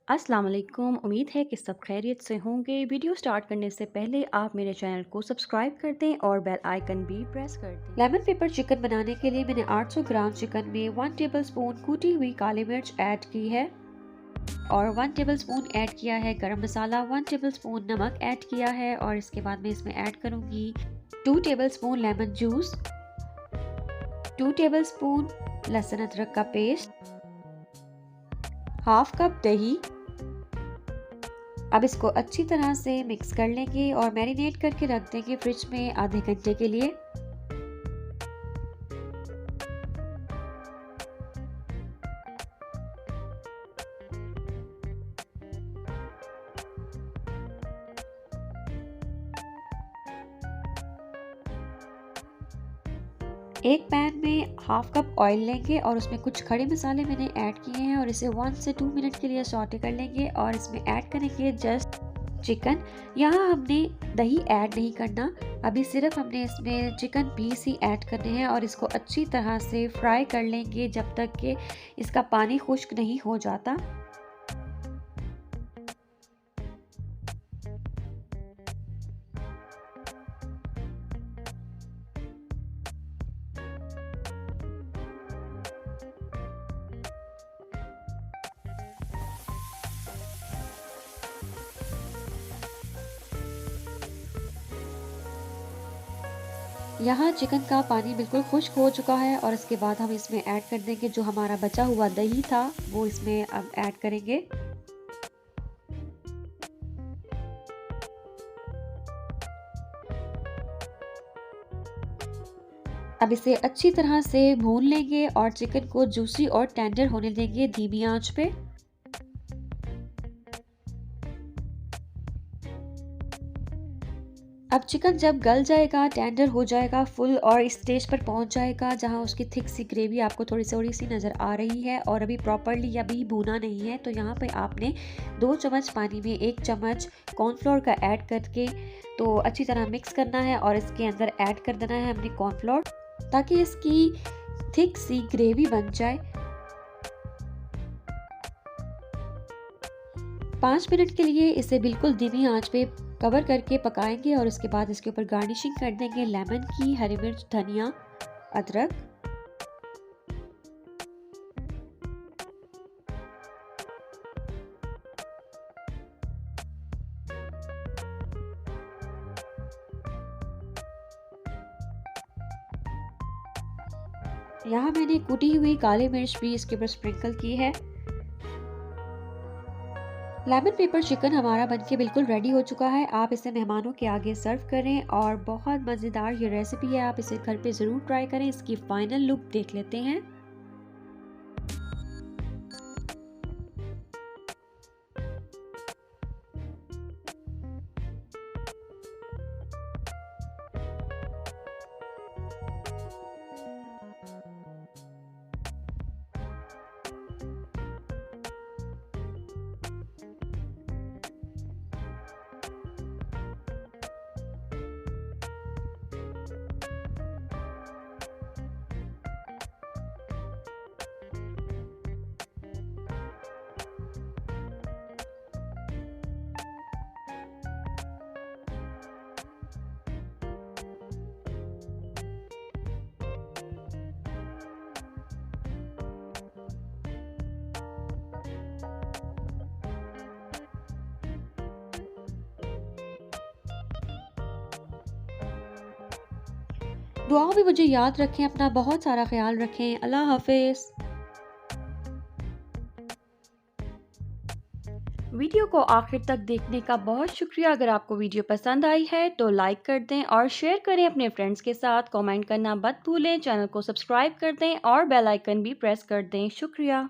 अस्सलाम वालेकुम। उम्मीद है कि सब खैरियत से होंगे। वीडियो स्टार्ट करने से पहले आप मेरे चैनल को सब्सक्राइब कर दें और बेल आइकन भी प्रेस कर दें। लेमन पेपर चिकन बनाने के लिए मैंने 800 ग्राम चिकन में 1 टेबलस्पून कूटी हुई काली मिर्च ऐड की है और 1 टेबलस्पून ऐड किया है गरम मसाला, 1 टेबलस्पून नमक ऐड किया है और इसके बाद मैं इसमें ऐड करूँगी 2 टेबलस्पून लेमन जूस, 2 टेबलस्पून लहसुन अदरक का पेस्ट, हाफ कप दही। अब इसको अच्छी तरह से मिक्स कर लेंगे और मैरिनेट करके रख देंगे फ्रिज में आधे घंटे के लिए। एक पैन में हाफ कप ऑयल लेंगे और उसमें कुछ खड़े मसाले मैंने ऐड किए हैं और इसे 1 से 2 मिनट के लिए सौटे कर लेंगे और इसमें ऐड करेंगे जस्ट चिकन। यहाँ हमने दही ऐड नहीं करना, अभी सिर्फ हमने इसमें चिकन पीस ही ऐड करने हैं और इसको अच्छी तरह से फ्राई कर लेंगे जब तक कि इसका पानी खुश्क नहीं हो जाता। यहाँ चिकन का पानी बिल्कुल खुश्क हो चुका है और इसके बाद हम इसमें ऐड कर देंगे जो हमारा बचा हुआ दही था, वो इसमें अब ऐड करेंगे। अब इसे अच्छी तरह से भून लेंगे और चिकन को जूसी और टेंडर होने देंगे धीमी आंच पे। अब चिकन जब गल जाएगा, टेंडर हो जाएगा फुल और इस स्टेज पर पहुंच जाएगा जहां उसकी थिक सी ग्रेवी आपको थोड़ी सी नज़र आ रही है और अभी प्रॉपरली अभी भुना नहीं है, तो यहाँ पे आपने 2 चम्मच पानी में 1 चम्मच कॉर्नफ्लोर का ऐड करके तो अच्छी तरह मिक्स करना है और इसके अंदर ऐड कर देना है हमने कॉर्नफ्लोर ताकि इसकी थिक सी ग्रेवी बन जाए। 5 मिनट के लिए इसे बिल्कुल धीमी आंच पे कवर करके पकाएंगे और उसके बाद इसके ऊपर गार्निशिंग कर देंगे लेमन की, हरी मिर्च, धनिया, अदरक। यहाँ मैंने कुटी हुई काली मिर्च भी इसके ऊपर स्प्रिंकल की है। लेमन पेपर चिकन हमारा बनके बिल्कुल रेडी हो चुका है। आप इसे मेहमानों के आगे सर्व करें और बहुत मज़ेदार ये रेसिपी है, आप इसे घर पे ज़रूर ट्राई करें। इसकी फाइनल लुक देख लेते हैं। दुआओं में मुझे याद रखें, अपना बहुत सारा ख्याल रखें। अल्लाह हाफिज़। वीडियो को आखिर तक देखने का बहुत शुक्रिया। अगर आपको वीडियो पसंद आई है तो लाइक कर दें और शेयर करें अपने फ्रेंड्स के साथ। कमेंट करना मत भूलें, चैनल को सब्सक्राइब कर दें और बेल आइकन भी प्रेस कर दें। शुक्रिया।